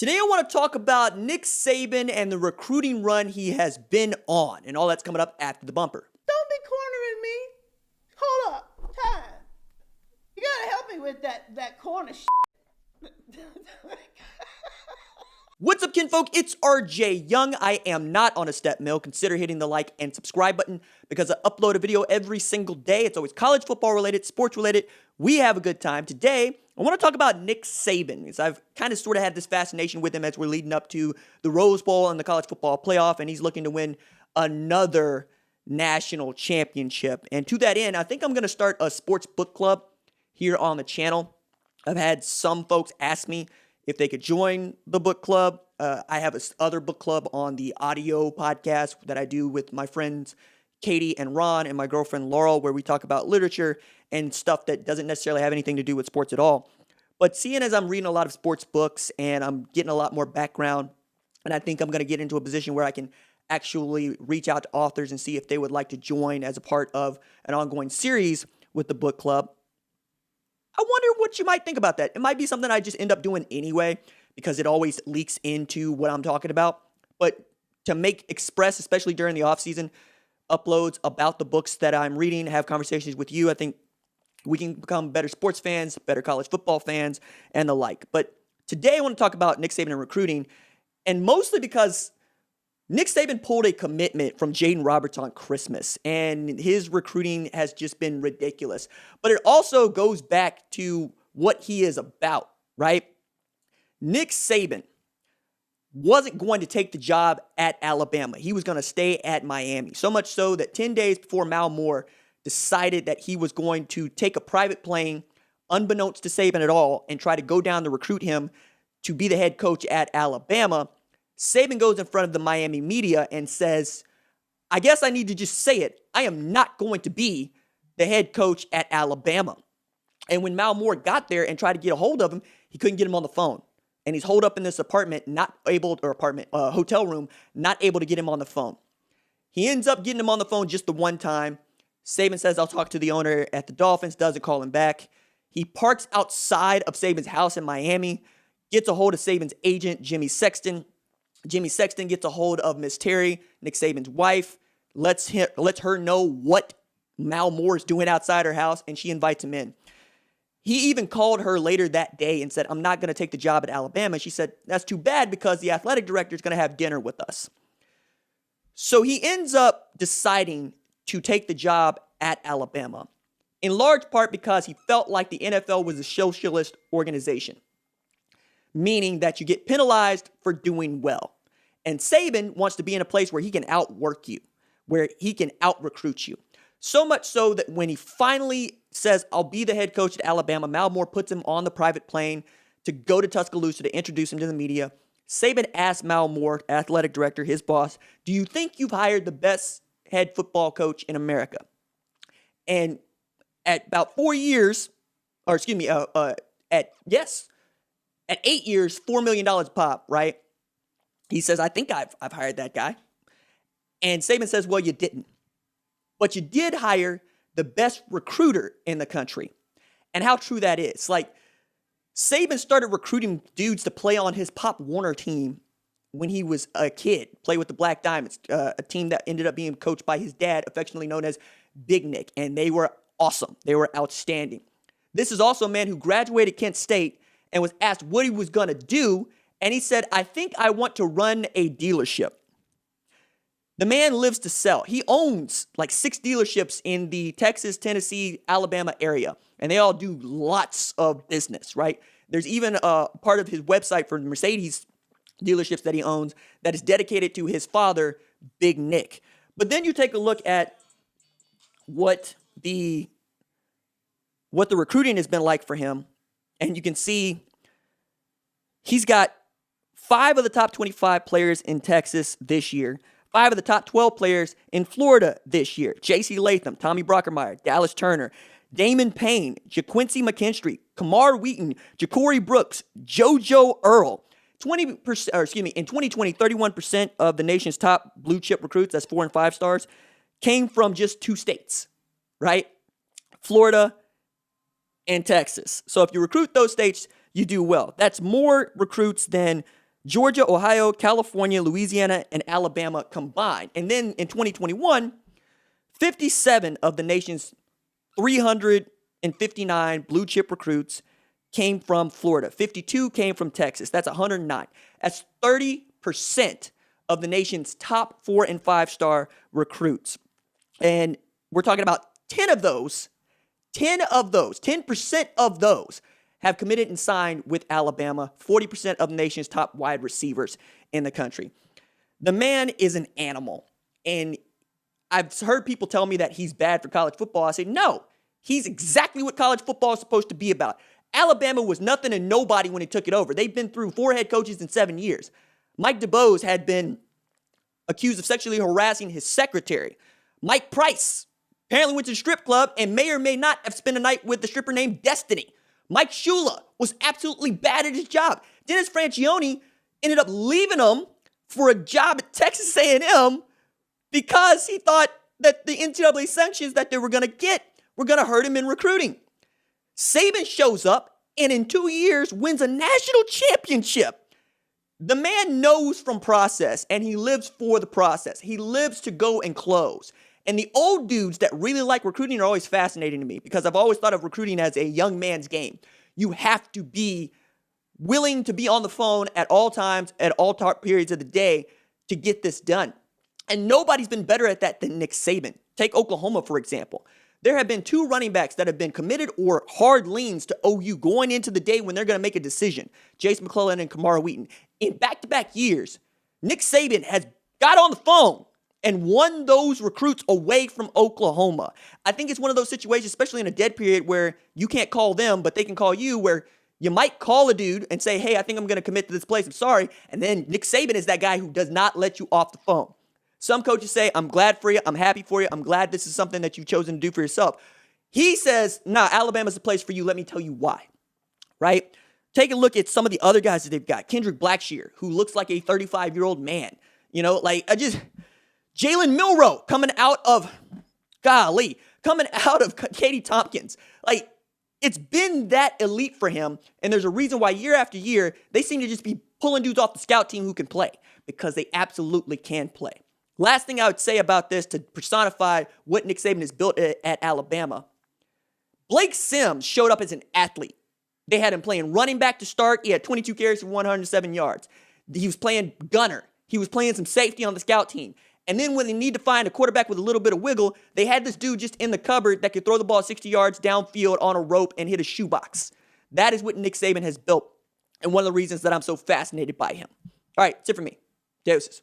Today I want to talk about Nick Saban and the recruiting run he has been on, and all that's coming up after the bumper. Don't be cornering me. Hold up. Time. You gotta help me with that corner shit. What's up, kinfolk? It's RJ Young. I am not on a step mill. Consider hitting the like and subscribe button because I upload a video every single day. It's always college football related, sports related. We have a good time. Today, I want to talk about Nick Saban because I've kind of sort of had this fascination with him as we're leading up to the Rose Bowl and the college football playoff, and he's looking to win another national championship. And to that end, I think I'm going to start a sports book club here on the channel. I've had some folks ask me if they could join the book club. I have this other book club on the audio podcast that I do with my friends Katie and Ron and my girlfriend Laurel, where we talk about literature and stuff that doesn't necessarily have anything to do with sports at all. But seeing as I'm reading a lot of sports books and I'm getting a lot more background, and I think I'm going to get into a position where I can actually reach out to authors and see if they would like to join as a part of an ongoing series with the book club. I wonder what you might think about that. It might be something I just end up doing anyway because it always leaks into what I'm talking about. But to make express, especially during the off season, uploads about the books that I'm reading, have conversations with you, I think we can become better sports fans, better college football fans, and the like. But today I want to talk about Nick Saban and recruiting, and mostly because Nick Saban pulled a commitment from Jaden Roberts on Christmas, and his recruiting has just been ridiculous. But it also goes back to what he is about, right? Nick Saban wasn't going to take the job at Alabama. He was going to stay at Miami. So much so that 10 days before Mal Moore decided that he was going to take a private plane, unbeknownst to Saban at all, and try to go down to recruit him to be the head coach at Alabama, Saban goes in front of the Miami media and says, I guess I need to just say it. I am not going to be the head coach at Alabama. And when Mal Moore got there and tried to get a hold of him, he couldn't get him on the phone. And he's holed up in this hotel room, not able to get him on the phone. He ends up getting him on the phone just the one time. Saban says, I'll talk to the owner at the Dolphins, doesn't call him back. He parks outside of Saban's house in Miami, gets a hold of Saban's agent, Jimmy Sexton. Jimmy Sexton gets a hold of Miss Terry, Nick Saban's wife, lets her know what Mal Moore is doing outside her house, and she invites him in. He even called her later that day and said, I'm not going to take the job at Alabama. She said, that's too bad because the athletic director is going to have dinner with us. So he ends up deciding to take the job at Alabama, in large part because he felt like the NFL was a socialist organization, meaning that you get penalized for doing well. And Saban wants to be in a place where he can outwork you, where he can out-recruit you. So much so that when he finally says, I'll be the head coach at Alabama, Mal Moore puts him on the private plane to go to Tuscaloosa to introduce him to the media. Saban asked Mal Moore, athletic director, his boss, do you think you've hired the best head football coach in America? And at about 4 years, at 8 years, $4 million pop, right? He says, I think I've hired that guy. And Saban says, well, you didn't. But you did hire the best recruiter in the country. And how true that is. Like, Saban started recruiting dudes to play on his Pop Warner team when he was a kid, play with the Black Diamonds, a team that ended up being coached by his dad, affectionately known as Big Nick. And they were awesome. They were outstanding. This is also a man who graduated Kent State and was asked what he was going to do. And he said, I think I want to run a dealership. The man lives to sell. He owns like 6 dealerships in the Texas, Tennessee, Alabama area. And they all do lots of business, right? There's even a part of his website for Mercedes dealerships that he owns that is dedicated to his father, Big Nick. But then you take a look at what the recruiting has been like for him. And you can see he's got 5 of the top 25 players in Texas this year. 5 of the top 12 players in Florida this year. J.C. Latham, Tommy Brockermeyer, Dallas Turner, Damon Payne, JaQuincy McKinstry, Kamar Wheaton, Ja'Cory Brooks, JoJo Earl. 20%, in 2020, 31% of the nation's top blue chip recruits, that's 4 and 5 stars, came from just 2 states, right? Florida and Texas. So if you recruit those states, you do well. That's more recruits than Georgia, Ohio, California, Louisiana, and Alabama combined. And then in 2021, 57 of the nation's 359 blue chip recruits came from Florida. 52 came from Texas. That's 109. That's 30% of the nation's top 4 and 5 star recruits. And we're talking about 10% of those have committed and signed with Alabama, 40% of the nation's top wide receivers in the country. The man is an animal. And I've heard people tell me that he's bad for college football. I say, no, he's exactly what college football is supposed to be about. Alabama was nothing and nobody when he took it over. They've been through 4 head coaches in 7 years. Mike DuBose had been accused of sexually harassing his secretary. Mike Price apparently went to the strip club and may or may not have spent a night with the stripper named Destiny. Mike Shula was absolutely bad at his job. Dennis Franchione ended up leaving him for a job at Texas A&M because he thought that the NCAA sanctions that they were going to get were going to hurt him in recruiting. Saban shows up and in 2 years wins a national championship. The man knows from process and he lives for the process. He lives to go and close. And the old dudes that really like recruiting are always fascinating to me because I've always thought of recruiting as a young man's game. You have to be willing to be on the phone at all times, at all periods of the day to get this done. And nobody's been better at that than Nick Saban. Take Oklahoma, for example. There have been 2 running backs that have been committed or hard leans to OU going into the day when they're going to make a decision. Jace McClellan and Kamara Wheaton. In back-to-back years, Nick Saban has got on the phone and won those recruits away from Oklahoma. I think it's one of those situations, especially in a dead period, where you can't call them, but they can call you, where you might call a dude and say, hey, I think I'm going to commit to this place. I'm sorry. And then Nick Saban is that guy who does not let you off the phone. Some coaches say, I'm glad for you. I'm happy for you. I'm glad this is something that you've chosen to do for yourself. He says, nah, Alabama's the place for you. Let me tell you why, right? Take a look at some of the other guys that they've got. Kendrick Blackshear, who looks like a 35-year-old man. Jalen Milroe coming out of Katie Tompkins. It's been that elite for him, and there's a reason why year after year, they seem to just be pulling dudes off the scout team who can play, because they absolutely can play. Last thing I would say about this to personify what Nick Saban has built at Alabama, Blake Sims showed up as an athlete. They had him playing running back to start. He had 22 carries for 107 yards. He was playing gunner. He was playing some safety on the scout team. And then when they need to find a quarterback with a little bit of wiggle, they had this dude just in the cupboard that could throw the ball 60 yards downfield on a rope and hit a shoebox. That is what Nick Saban has built, and one of the reasons that I'm so fascinated by him. All right, that's it for me. Deuces.